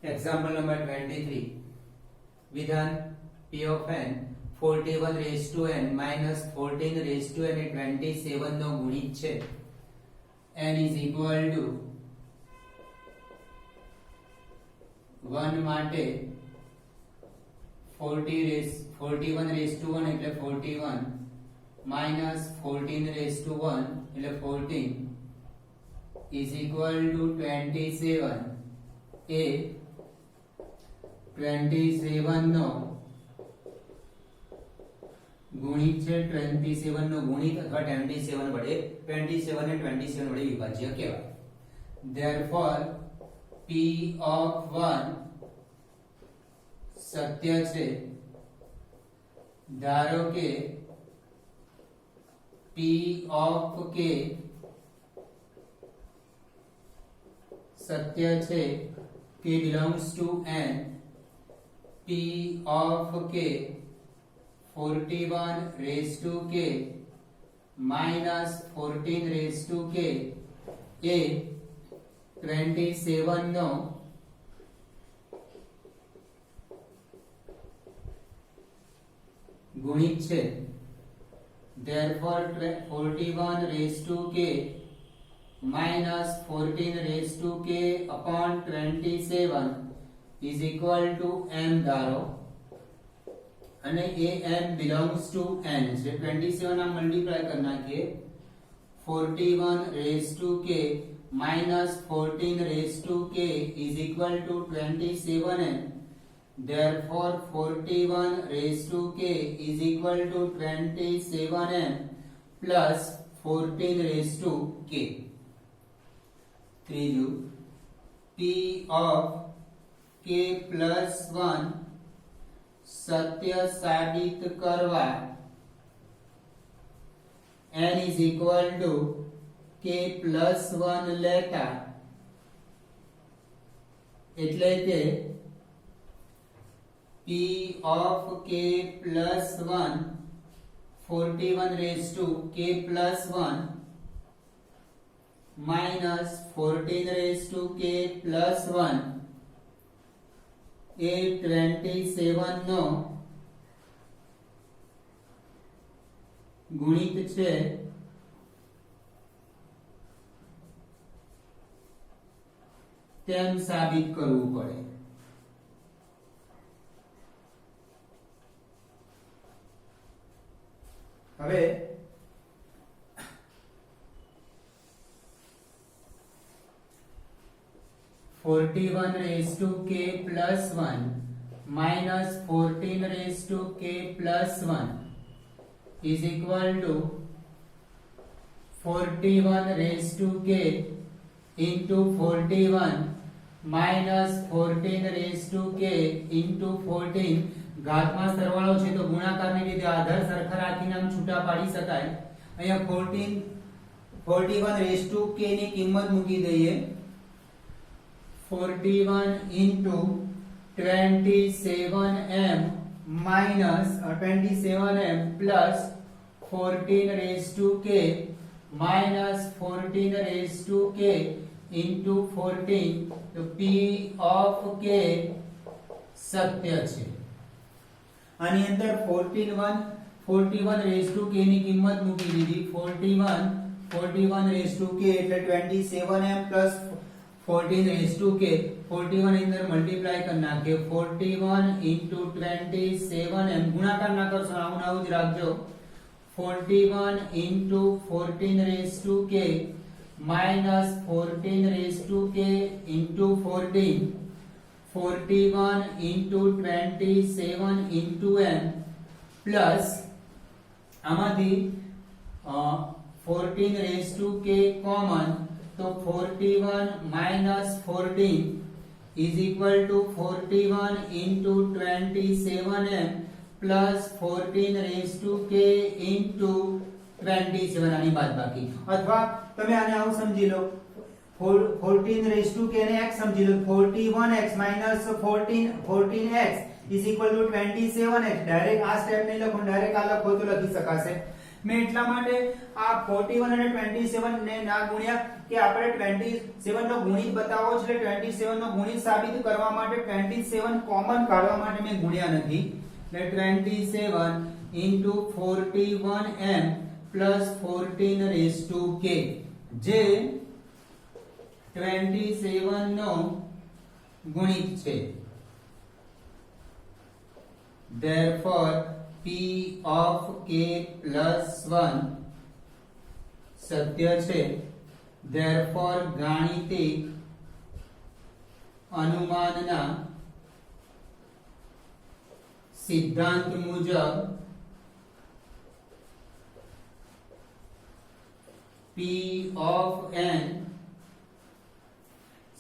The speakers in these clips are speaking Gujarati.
Example number 23. विधान P of n 41 raised to n minus 14 raised to n એ 27 નો ગુણિત છે. n is equal to 1 માટે 41 raised to 1 એટલે 41 minus 14 raised to 1 એટલે 14 is equal to 27 એ 27 નો ગુણિત છે. 27 નો ગુણિત અથવા 27 વડે 27 ને 27 વડે વિભાજ્ય કહેવાય. therefore p of 1 સત્ય છે. ધારો કે p of k સત્ય છે. k belongs to n. p of k 41 raised to k minus 14 raised to k એ 27 નો ગુણિત છે. therefore 41 raised to k minus 14 raised to k upon 27 is equal to m ધારો અને એ m belongs to n છે. 27 ના મલ્ટીપ્લાય કરી નાખીએ. 41 raised to k minus 14 raised to k is equal to 27n. therefore 41 raised to k is equal to 27n plus 14 raised to k. ત્રીજું p of k plus 1 સત્ય સાબિત કરવા n is equal to k plus 1 લેતા એટલે કે p of k plus 1 41 raised to k plus 1 minus 14 raised to k plus 1 એ 27 નો ગુણિત છે. તેમ સાબિત કરવું પડે. હવે 41 raised to k plus 1 minus 14 raised to k plus 1 is equal to 41 raised to k into 41 minus 14 raised to k into 14 ઘાતમાં સરવાળો છે તો ગુણાકારની રીતે આધાર સરખા રાખીને આમ છૂટા પાડી શકાય. અહીંયા 41 raised to k ની કિંમત મૂકી દઈએ. 41 into 27m minus 27m plus 14 raised to k minus 14 raised to k into 14 तो p of k સત્ય છે. આની અંદર 41 raised to k ની કિંમત મૂકી દીધી. 41 raised to k એટલે 27m plus 14 raised to k. 41 અંદર મલ્ટીપ્લાય કરી નાખીએ. 41 into 27m ગુણાકાર ના કરશો, આવું આવું જ રાખજો. 41 into 14 raised to k minus 14 raised to k into 14 41 into 27 into m plus આમાંથી 14 raised to k common तो 41 minus 14 is equal to 41 into 27m plus 14 raised to k into 27 આની બાદબાકી. અથવા તમે આને આવું સમજી લો. 14 raised to k ને x સમજી લો. 41x minus 14x is equal to 27x. Direct આ સ્ટેપ નહીં લખો, ડાયરેક્ટ આ લખો તો લખી શકાશે. મેં એટલા માટે આ 41 અને 27 ને ના ગુણ્યા કે આપણે 27 નો ગુણિત બતાવવો છે એટલે 27 નો ગુણિત સાબિત કરવા માટે 27 કોમન કાઢવા માટે મેં ગુણ્યા નથી એટલે 27 into 41m plus 14 raised to k જે 27 નો ગુણિત છે. Therefore p of k plus 1 સત્ય છે. Therefore ગાણિતિક અનુમાનના સિદ્ધાંત મુજબ p of n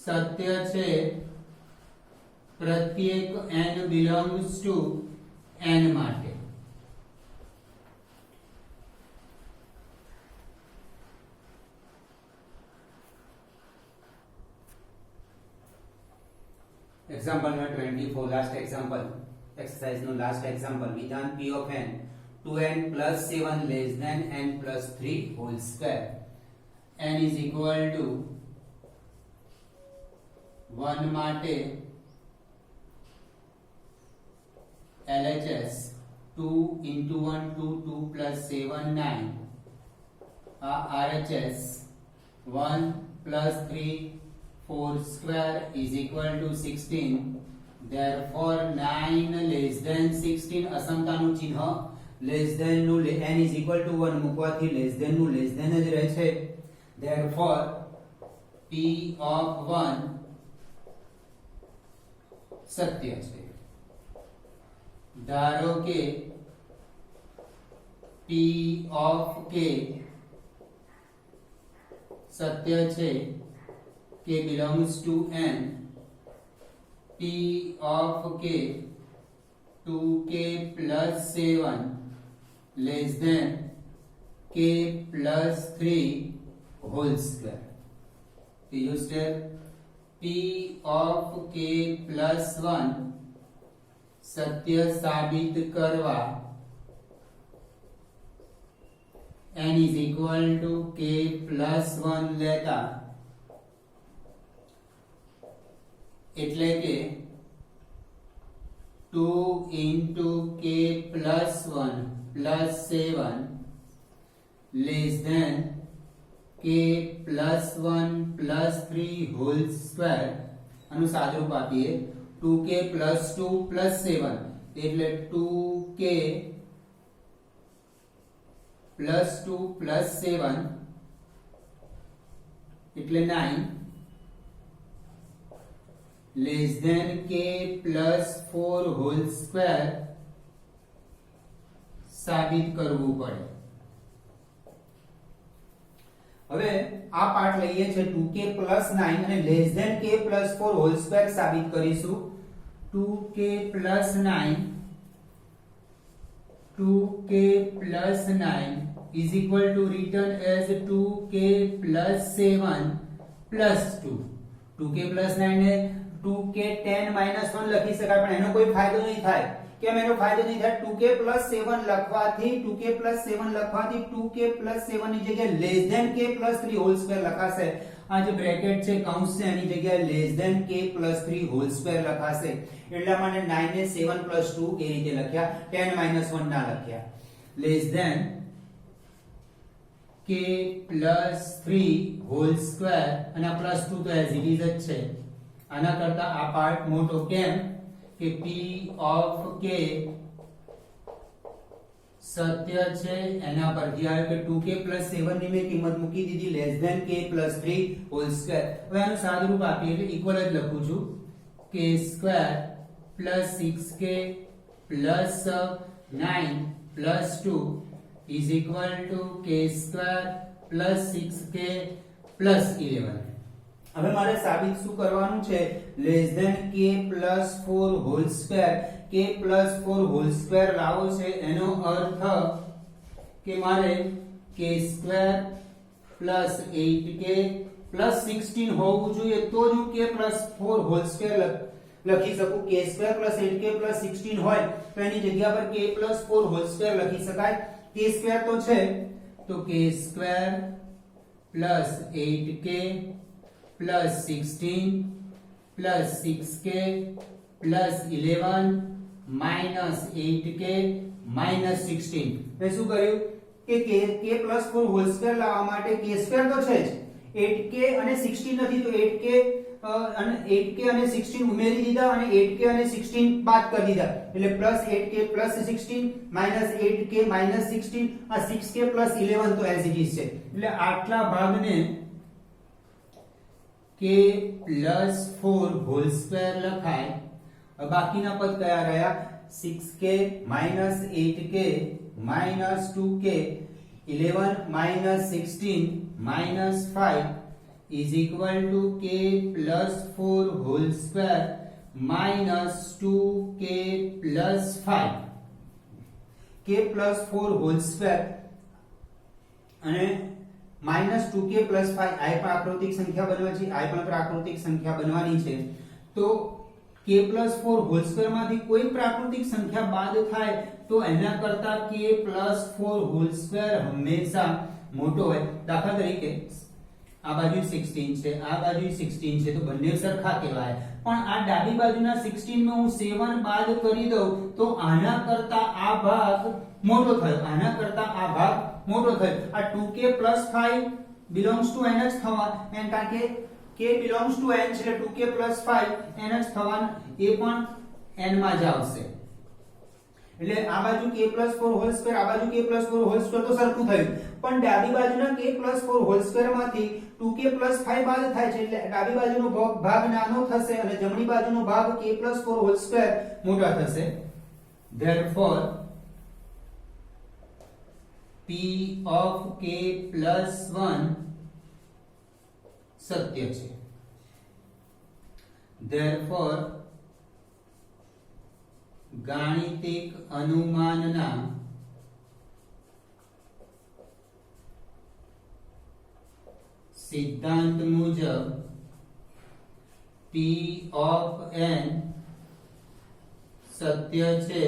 સત્ય છે પ્રત્યેક n belongs to n માટે. Example number 24, last example, exercise no last example. વિધાન p of n 2n plus 7 less than n plus 3 whole square. n is equal to 1 માટે LHS 2 into 1 2 2 plus 7 9 RHS 1 plus 3 4 square is equal to 16. Therefore 9 less than 16 અસમતાનું ચિહ્ન less than નું n is equal to 1 મૂકવાથી less than નું less than જ રહે છે. Therefore p of 1 સત્ય છે. ધારો કે p of k સત્ય છે k belongs to n. p of k 2k plus 7 less than k plus 3 whole square. ત્રીજું step p of k plus 1 સત્ય સાબિત કરવા n is equal to k plus 1 લેતા એટલે કે 2 into k plus 1 plus 7 less than k plus 1 plus 3 whole square. આનું સાદુરૂપ આપીએ 2k plus 2 plus 7 એટલે 2k plus 2 plus 7 એટલે 9 less than k plus 4 whole square સાબિત કરવું પડે. હવે આ પાર્ટ લઈએ છે 2k plus 9 અને less than k plus 4 whole square સાબિત કરીશું. 2k plus 9 is equal to written as 2k plus 7 plus 2. 2k plus 9 ને 2k 10 minus 1 લખી શકાય પણ એનો કોઈ ફાયદો નહીં થાય. કેમ એનો ફાયદો નહીં થાય? 2k plus 7 લખવાથી 2k plus 7 ની જગ્યાએ less than k plus 3 whole square લખાશે. આ જે બ્રેકેટ છે કૌંસ છે એની જગ્યાએ less than k plus 3 whole square લખાશે. એટલા માટે 9 ને 7 plus 2 એ રીતે લખ્યા, 10 minus 1 ના લખ્યા. less than k plus 3 whole square અને આ plus 2 તો as it is જ છે. આના કરતા આ પાર્ટ મોટો કેમ કે p of k સત્ય છે એના પરથી આવે કે 2k plus 7 ની મેં કિંમત મૂકી દીધી less than k plus 3 whole square. હવે આનું સાદુરૂપ આપીએ એટલે ઇક્વલ જ લખું છું k square plus 6k plus 9 plus 2 is equal to k square plus 6k plus 11. હવે મારે સાબિત શું કરવાનું છે? less than k plus 4 whole square. k plus 4 whole square લાવો છે એનો અર્થ કે મારે k square plus 8k plus 16 હોવું જોઈએ તો જ હું k plus 4 whole square લખી શકું. k square plus 8k plus 16 હોય તો એની જગ્યા પર k plus 4 whole square લખી શકાય. k square તો છે તો k square plus 8k plus 16 plus 6k plus 11 minus 8k minus 16. મેં શું કર્યું કે k plus 4 હોલ સ્ક્વેર લાવવા માટે k સ્ક્વેર તો છે જ, 8k અને 16 નથી તો 8k અને 16 ઉમેરી દીધા અને 8k અને 16 બાદ કરી દીધા એટલે plus 8k plus 16 minus 8k minus 16 આ 6k plus 11 તો as it is છે એટલે આટલા ભાગને k plus 4 હોલ સ્ક્વેર લખાય. બાકીના પદ કયા રહ્યા 6k minus 8k minus 2k 11 minus 16 minus 5 is equal to k plus 4 whole square minus 2k plus 5. k plus 4 whole square અને minus 2k plus 5 આ પણ પ્રાકૃતિક સંખ્યા બનવા છે, આ પણ પ્રાકૃતિક સંખ્યા બનવાની છે. તો k plus 4 whole square માંથી કોઈ પ્રાકૃતિક સંખ્યા બાદ થાય તો એના કરતા k plus 4 whole square હંમેશા મોટો હોય. દાખલા તરીકે આ બાજુ 16 છે, આ બાજુ 16 છે તો બંને સરખા કહેવાય, પણ આ ડાબી બાજુના 16 માં હું 7 બાદ કરી દઉં તો આના કરતા આ ભાગ મોટો થયો, આના કરતા આ ભાગ મોટો થયો. આ 2k plus 5 belongs to n જ થવા એન કારણ કે k belongs to n છે એટલે 2k plus 5 n જ થવાનું એ પણ n માં જ આવશે. એટલે આ બાજુ k plus 4 whole square આ બાજુ k plus 4 whole square તો સરખું થયું, પણ ડાબી બાજુના k plus 4 whole square માંથી 2k plus 5 બાદ થાય છે એટલે ડાબી બાજુનો ભાગ નાનો થશે અને જમણી બાજુનો ભાગ k plus 4 whole square મોટો થશે. therefore p of k plus 1 સત્ય છે. therefore ગાણિતિક અનુમાનના સિદ્ધાંત મુજબ p of n સત્ય છે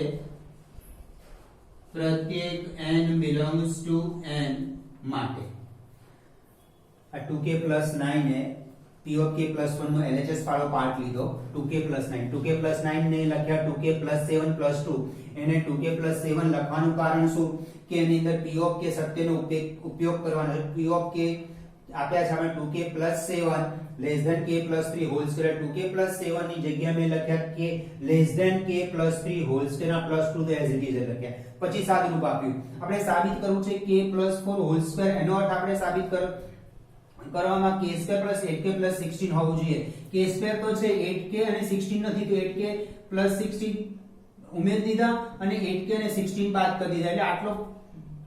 પ્રત્યેક n belongs to n માટે. આ 2k plus 9 એ p of k plus 1 નો LHS વાળો પાર્ટ લીધો. 2k plus 9 ને લખ્યા 2k plus 7 plus 2. એને 2k plus 7 લખવાનું કારણ શું કે એની અંદર p of k સત્યનો ઉપયોગ કરવાનો છે. p of k આપ્યા છે આપણે 2k plus 7 less than k plus 3 whole square. 2k plus 7 ની જગ્યાએ મેં લખ્યા k less than k plus 3 whole square ના plus 2 તો as it is લખ્યા. પછી સાદુરૂપ આપ્યું. આપણે સાબિત કરવું છે k plus 4 whole square. એનો અર્થ આપણે સાબિત કરવામાં k square plus 8k plus 16 હોવું જોઈએ. k square તો છે 8k અને 16 નથી તો 8k plus 16 ઉમેરી દીધા અને 8k અને 16 બાદ કરી દીધા એટલે આટલો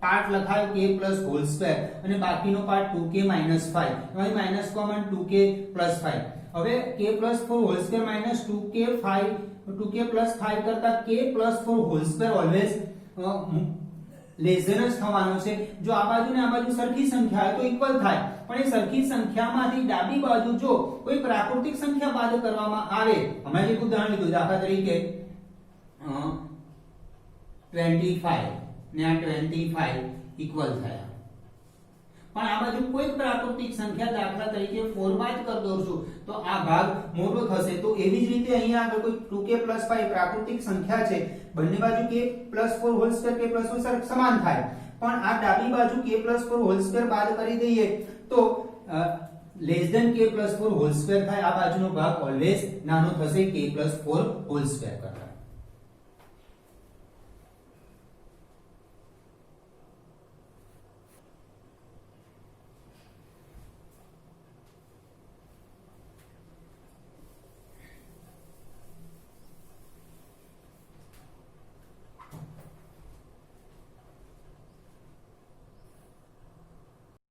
part લખાયો k plus whole square અને બાકીનો પાર્ટ 2k minus 5. એમાંથી માઈનસ કોમન 2k plus 5. હવે k plus 4 whole square minus 2k plus 5 કરતા k plus 4 whole square always less than જ થવાનો છે. જો આ બાજુ ને આ બાજુ સરખી સંખ્યા હોય તો ઇક્વલ થાય, પણ એ સરખી સંખ્યામાંથી ડાબી બાજુ જો કોઈ પ્રાકૃતિક સંખ્યા બાદ કરવામાં આવે, હમણાં જે ઉદાહરણ લીધું દાખલા તરીકે 25 ને આ 25 ઇક્વલ થયા, પણ આ બાજુ કોઈ પ્રાકૃતિક સંખ્યા દાખલા તરીકે 4 બાદ કરી દઉં છું તો આ ભાગ મોટો થશે. તો એવી જ રીતે અહીંયા આગળ કોઈ 2k plus 5 પ્રાકૃતિક સંખ્યા છે, બંને બાજુ k plus 4 whole square k plus 4 સમાન થાય, પણ આ ડાબી બાજુ k plus 4 whole square બાદ કરી દઈએ તો less than k plus 4 whole square થાય. આ બાજુનો ભાગ ઓલવેઝ નાનો થશે k plus 4 whole square કરતા.